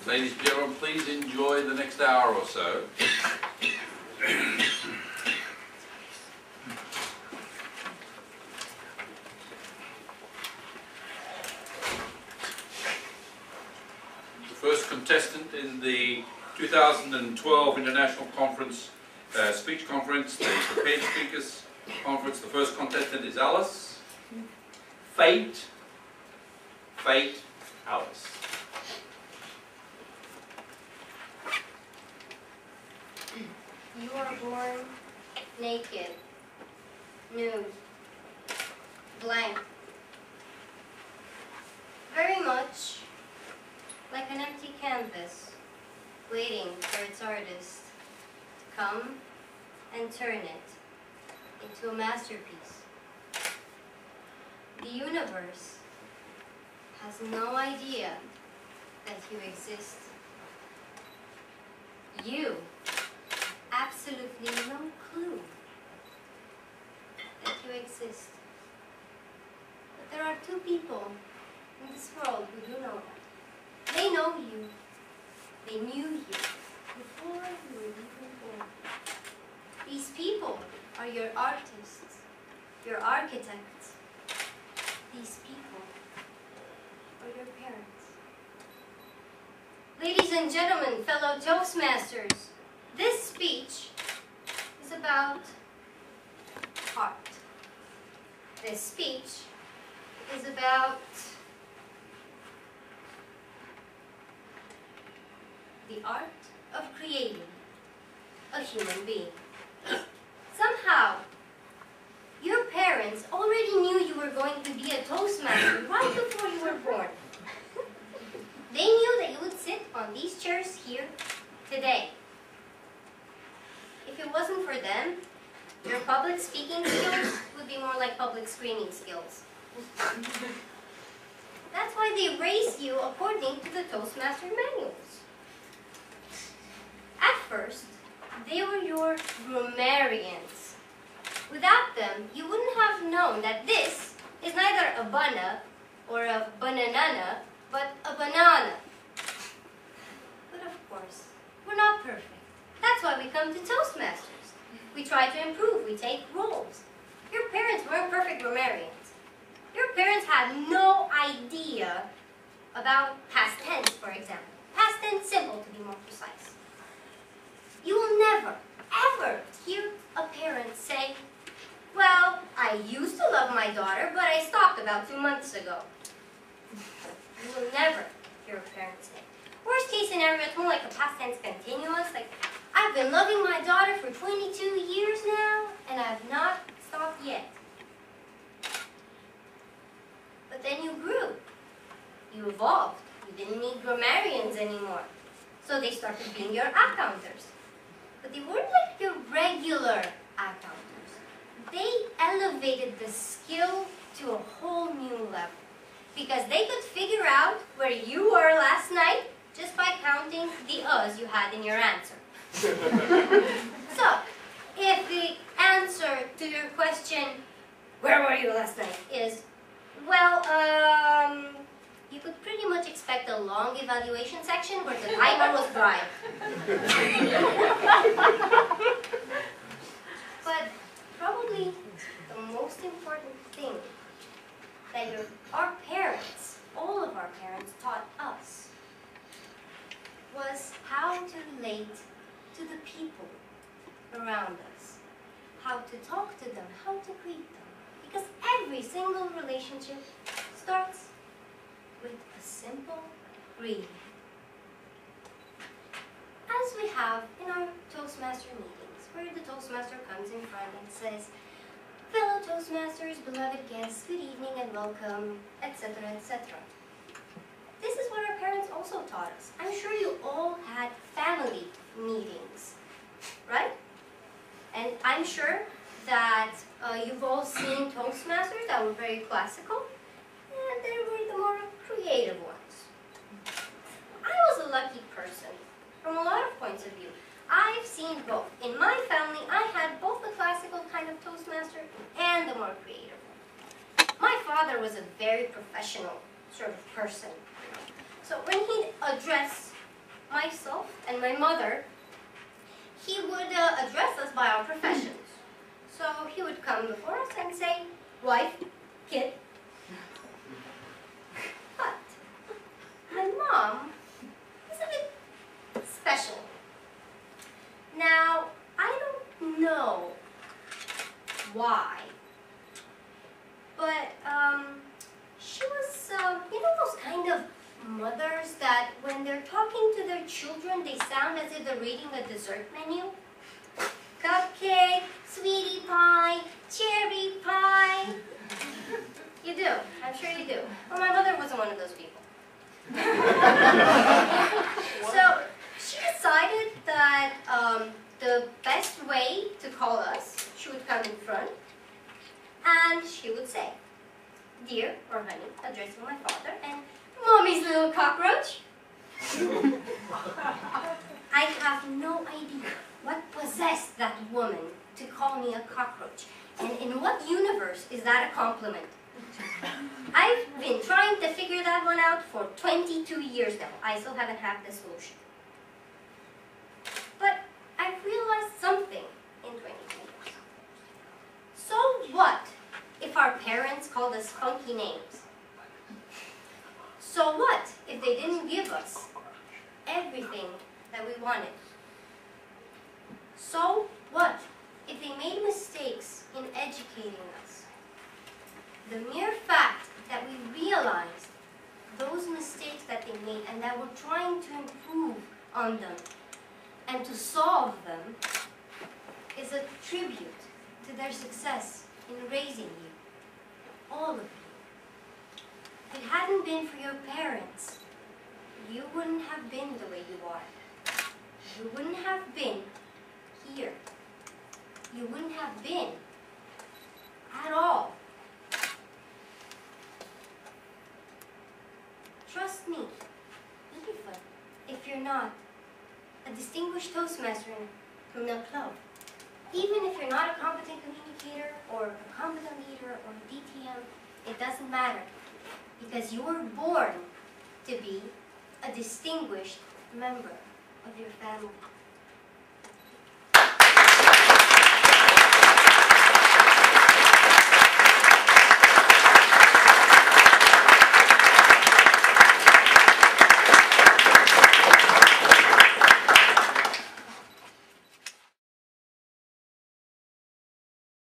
Ladies and gentlemen, please enjoy the next hour or so. The first contestant in the 2012 International Conference, Speech Conference, the Prepared Speakers Conference, the first contestant is Alice. Fate, Alice. You are born naked, nude, blank, very much like an empty canvas, waiting for its artist to come and turn it into a masterpiece. The universe has no idea that you exist. You absolutely no clue that you exist. But there are two people in this world who do know that. They know you. They knew you before you were even born. These people are your artists, your architects. These people are your parents. Ladies and gentlemen, fellow Toastmasters, this speech is about art. This speech is about the art of creating a human being. Somehow, your parents already knew you were going to be a Toastmaster right before you were born. They knew that you would sit on these chairs here today. If it wasn't for them, your public speaking skills would be more like public screaming skills. That's why they raised you according to the Toastmaster manuals. At first, they were your grammarians. Without them, you wouldn't have known that this is neither a banana or a banana, but a banana. But of course, we're not perfect. That's why we come to Toastmasters. We try to improve, we take roles. Your parents weren't perfect grammarians. Your parents had no idea about past tense, for example. Past tense simple, to be more precise. You will never, ever hear a parent say, well, I used to love my daughter, but I stopped about 2 months ago. You will never hear a parent say. Worst case scenario, it's more like a past tense continuous, like, I've been loving my daughter for 22 years now, and I've not stopped yet. But then you grew. You evolved. You didn't need grammarians anymore. So they started being your accounters. But they weren't like your regular accounters. They elevated the skill to a whole new level. Because they could figure out where you were last night just by counting the U's you had in your answer. So, if the answer to your question, where were you last night, is, well, you could pretty much expect a long evaluation section where the timer was dry. But probably the most important thing that our parents, all of our parents, taught us was how to relate to the people around us, how to talk to them, how to greet them. Because every single relationship starts with a simple greeting. As we have in our Toastmaster meetings, where the Toastmaster comes in front and says, fellow Toastmasters, beloved guests, good evening and welcome, etc., etc. This is what our parents also taught us. I'm sure you all had family meetings, right? And I'm sure that you've all seen Toastmasters that were very classical, and there were the more creative ones. I was a lucky person from a lot of points of view. I've seen both. In my family, I had both the classical kind of Toastmaster and the more creative one. My father was a very professional sort of person. So when he'd address myself, and my mother, he would address us by our professions. So he would come before us and say, wife, kid. But my mom is a bit special. Now, I don't know why, but she was, you know, those kind of mothers that when they're talking to their children, they sound as if they're reading a dessert menu. Cupcake, sweetie pie, cherry pie. You do, I'm sure you do. Well, my mother wasn't one of those people. So she decided that the best way to call us, she would come in front and she would say, dear or honey, addressing my father, and mommy's little cockroach. I have no idea what possessed that woman to call me a cockroach, and in what universe is that a compliment? I've been trying to figure that one out for 22 years now. I still haven't had the solution. But I've realized something in 22 years. So what if our parents called us funky names? So what if they didn't give us everything that we wanted? So what if they made mistakes in educating us? The mere fact that we realized those mistakes that they made and that we're trying to improve on them and to solve them is a tribute to their success in raising you, all of you. If it hadn't been for your parents, you wouldn't have been the way you are. You wouldn't have been here. You wouldn't have been at all. Trust me, even if you're not a distinguished Toastmaster in the club, even if you're not a competent communicator or a competent leader or a DTM, it doesn't matter, because you were born to be a distinguished member of your family.